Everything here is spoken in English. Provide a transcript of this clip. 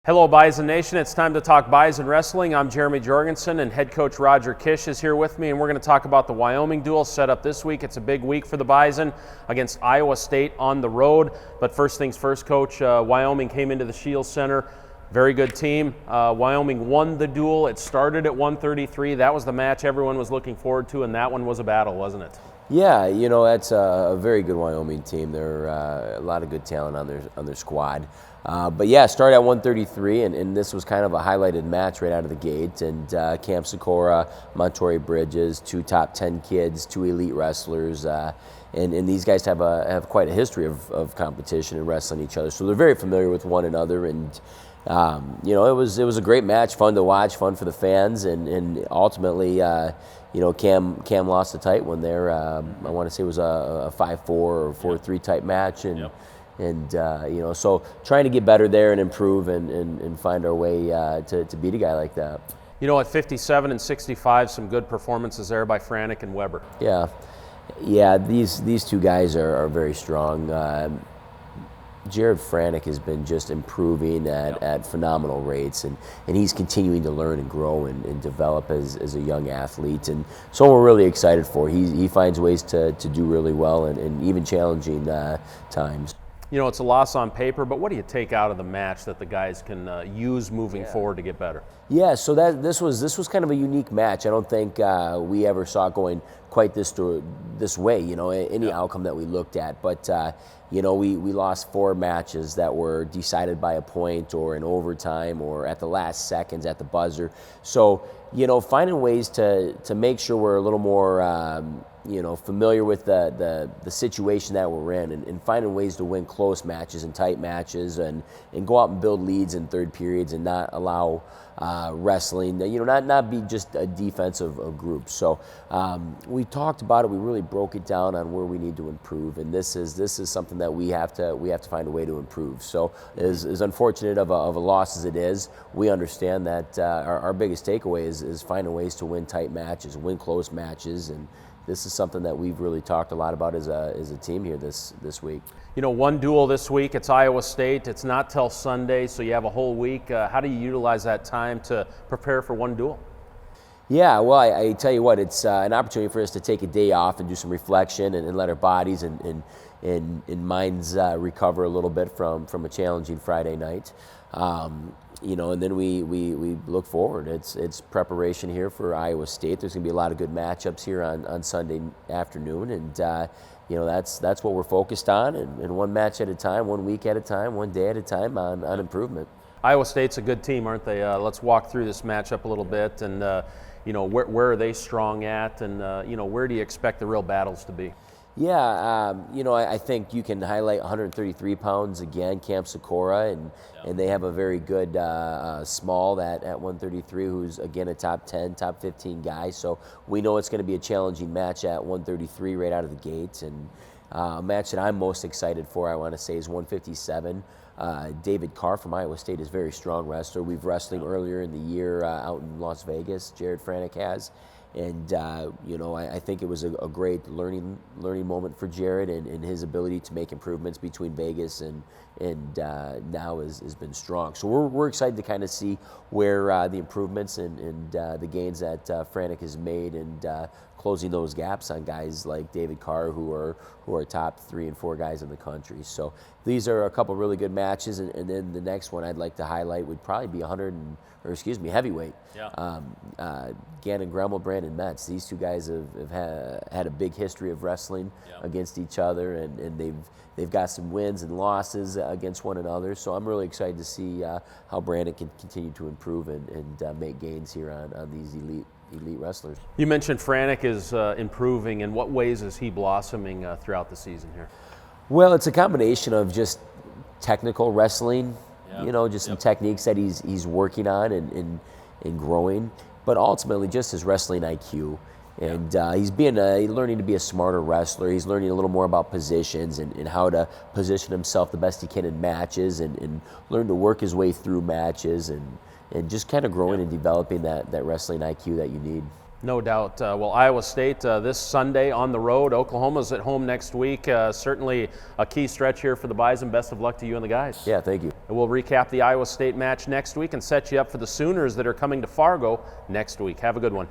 Hello Bison Nation, it's time to talk Bison Wrestling. I'm Jeremy Jorgensen and head coach Roger Kish is here with me, and we're going to talk about the Wyoming duel set up this week. It's a big week for the Bison against Iowa State on the road. But first things first, Coach, Wyoming came into the Shields Center. Very good team. Wyoming won the duel. It started at 133. That was the match everyone was looking forward to, and that one was a battle, wasn't it? Yeah, you know, that's a very good Wyoming team. There are a lot of good talent on their squad. But yeah, started at 133, and this was kind of a highlighted match right out of the gate. And Cam Sikora, Montori Bridges, two top 10 kids, two elite wrestlers. And these guys have quite a history of competition and wrestling each other. So they're very familiar with one another. And you know, it was a great match, fun to watch, fun for the fans, and ultimately, you know, Cam lost a tight one there. I want to say it was a 5-4 or 4-3 type match, and Yep. and you know, so trying to get better there and improve and find our way to beat a guy like that. You know, at 57 and 65, some good performances there by Franek and Weber. Yeah, these two guys are very strong. Jared Franek has been just improving at phenomenal rates, and he's continuing to learn and grow and develop as a young athlete, and so we're really excited for. He finds ways to do really well and even challenging times. You know, it's a loss on paper, but what do you take out of the match that the guys can use moving forward to get better? Yeah, so this was kind of a unique match. I don't think we ever saw it going quite this way, you know, any outcome that we looked at. But, you know, we lost 4 matches that were decided by a point or in overtime or at the last seconds at the buzzer. So, you know, finding ways to make sure we're a little more, you know, familiar with the situation that we're in, and finding ways to win close matches and tight matches and go out and build leads in third periods and not allow wrestling, you know, not be just a defensive group. So we talked about it. We really broke it down on where we need to improve, and this is something that we have to find a way to improve. So as unfortunate of a loss as it is, we understand that our biggest takeaway is finding ways to win tight matches, win close matches, and this is something that we've really talked a lot about as a team here this week. You know, one duel this week, it's Iowa State. It's not till Sunday, so you have a whole week. How do you utilize that time to prepare for one duel? Yeah, well, I tell you what, it's an opportunity for us to take a day off and do some reflection and let our bodies and minds recover a little bit from a challenging Friday night. You know, and then we look forward. It's preparation here for Iowa State. There's going to be a lot of good matchups here on Sunday afternoon, and you know, that's what we're focused on, and one match at a time, 1 week at a time, one day at a time on improvement. Iowa State's a good team, aren't they? Let's walk through this matchup a little bit, and you know, where are they strong at, and you know, where do you expect the real battles to be? Yeah, you know, I think you can highlight 133 pounds again, Cam Sikora, and they have a very good small at 133, who's again a top 10, top 15 guy. So we know it's going to be a challenging match at 133 right out of the gate. And a match that I'm most excited for, I want to say, is 157. David Carr from Iowa State is a very strong wrestler. We've wrestled earlier in the year out in Las Vegas. Jared Franek has. And you know, I think it was a great learning moment for Jared, and his ability to make improvements between Vegas and now has been strong. So we're excited to kind of see where the improvements and the gains that Franek has made, and closing those gaps on guys like David Carr, who are top 3 and 4 guys in the country. So these are a couple really good matches, and then the next one I'd like to highlight would probably be heavyweight. Yeah. Gannon Gremmel, Brandon Metz. These two guys have had a big history of wrestling against each other, and they've got some wins and losses against one another. So I'm really excited to see how Brandon can continue to improve and make gains here on these elite wrestlers. You mentioned Franek is improving. In what ways is he blossoming throughout the season here? Well, it's a combination of just technical wrestling, you know, just some techniques that he's working on and growing, but ultimately just his wrestling IQ. And he's learning to be a smarter wrestler. He's learning a little more about positions and how to position himself the best he can in matches, and learn to work his way through matches, and just kind of growing and developing that wrestling IQ that you need. No doubt. Well, Iowa State this Sunday on the road. Oklahoma's at home next week. Certainly a key stretch here for the Bison. Best of luck to you and the guys. Yeah, thank you. And we'll recap the Iowa State match next week and set you up for the Sooners that are coming to Fargo next week. Have a good one.